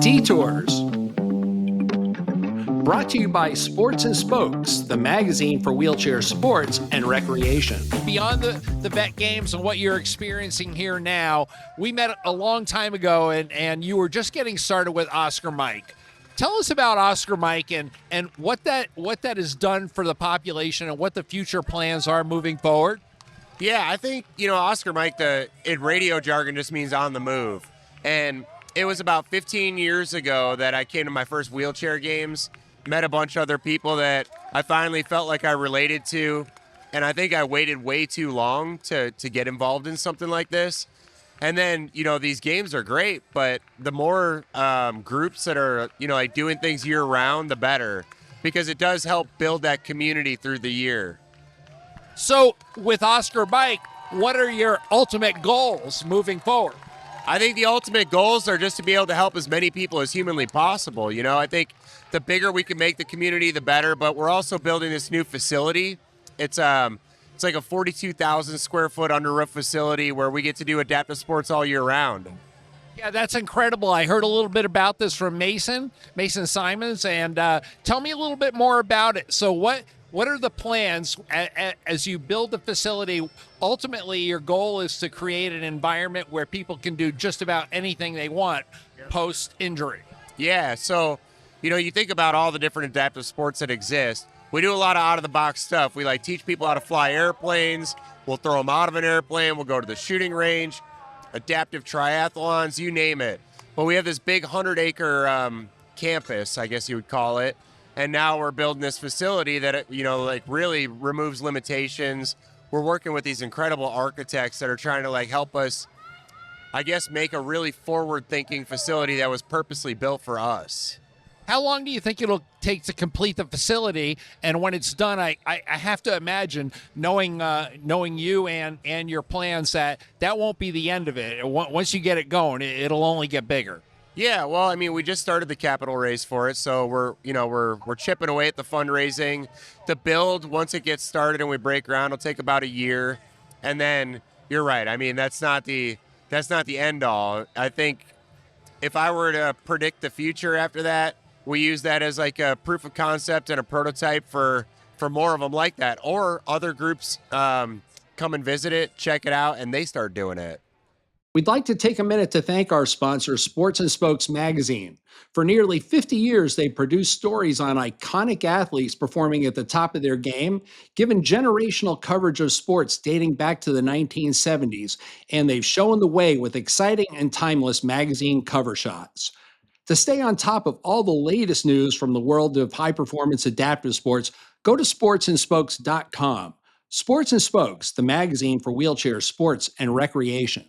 Detours. Brought to you by Sports and Spokes, the magazine for wheelchair sports and recreation. Beyond the vet games and what you're experiencing here now, we met a long time ago and you were just getting started with Oscar Mike. Tell us about Oscar Mike and what that has done for the population and what the future plans are moving forward. Yeah, I think, Oscar Mike, in radio jargon just means on the move. And it was about 15 years ago that I came to my first wheelchair games, met a bunch of other people that I finally felt like I related to. And I think I waited way too long to get involved in something like this. And then, these games are great, but the more groups that are, like doing things year round, the better, because it does help build that community through the year. So with Oscar Mike, what are your ultimate goals moving forward? I think the ultimate goals are just to be able to help as many people as humanly possible. I think the bigger we can make the community, the better, but we're also building this new facility. It's like a 42,000 square foot under roof facility where we get to do adaptive sports all year round. Yeah, that's incredible. I heard a little bit about this from Mason Simons, and tell me a little bit more about it. So what are the plans as you build the facility? Ultimately, your goal is to create an environment where people can do just about anything they want post-injury. Yeah, so, you think about all the different adaptive sports that exist. We do a lot of out-of-the-box stuff. We teach people how to fly airplanes. We'll throw them out of an airplane. We'll go to the shooting range, adaptive triathlons, you name it. But we have this big 100-acre campus, I guess you would call it. And now we're building this facility that, really removes limitations. We're working with these incredible architects that are trying to help us, I guess, make a really forward-thinking facility that was purposely built for us. How long do you think it'll take to complete the facility? And when it's done, I have to imagine, knowing you and your plans, that won't be the end of it. Once you get it going, it'll only get bigger. Yeah, well, we just started the capital raise for it, so we're chipping away at the fundraising. The build, once it gets started and we break ground, it'll take about a year. And then you're right. That's not the end all. I think if I were to predict the future after that, we use that as a proof of concept and a prototype for more of them like that. Or other groups come and visit it, check it out, and they start doing it. We'd like to take a minute to thank our sponsor, Sports and Spokes magazine. For nearly 50 years, they've produced stories on iconic athletes performing at the top of their game, given generational coverage of sports dating back to the 1970s, and they've shown the way with exciting and timeless magazine cover shots. To stay on top of all the latest news from the world of high-performance adaptive sports, go to sportsandspokes.com. Sports and Spokes, the magazine for wheelchair sports and recreation.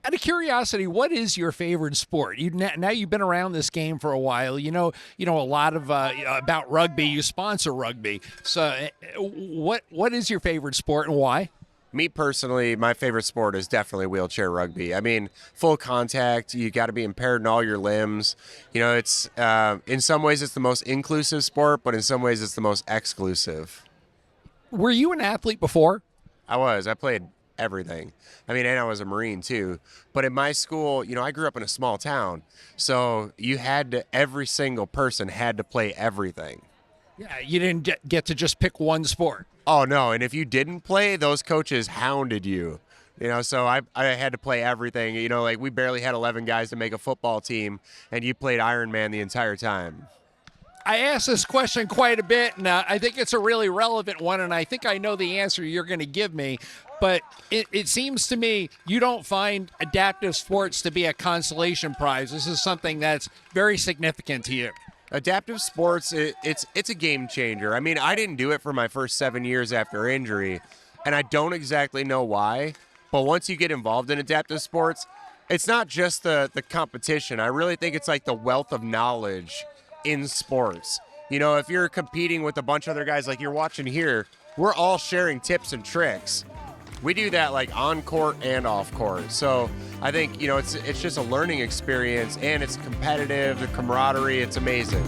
Out of curiosity, what is your favorite sport? Now you've been around this game for a while. You know a lot of about rugby. You sponsor rugby. So, what is your favorite sport and why? Me personally, my favorite sport is definitely wheelchair rugby. Full contact. You got to be impaired in all your limbs. It's in some ways it's the most inclusive sport, but in some ways it's the most exclusive. Were you an athlete before? I was. I played everything. And I was a Marine too. But in my school, I grew up in a small town. So every single person had to play everything. Yeah, you didn't get to just pick one sport. Oh, no. And if you didn't play, those coaches hounded you. So I had to play everything. We barely had 11 guys to make a football team, and you played Iron Man the entire time. I asked this question quite a bit, and I think it's a really relevant one, and I think I know the answer you're going to give me. But it seems to me you don't find adaptive sports to be a consolation prize. This is something that's very significant to you. Adaptive sports, it's a game changer. I didn't do it for my first 7 years after injury, and I don't exactly know why. But once you get involved in adaptive sports, it's not just the competition. I really think it's the wealth of knowledge in sports. If you're competing with a bunch of other guys like you're watching here, we're all sharing tips and tricks. We do that on court and off court. So I think, it's just a learning experience, and it's competitive, the camaraderie, it's amazing.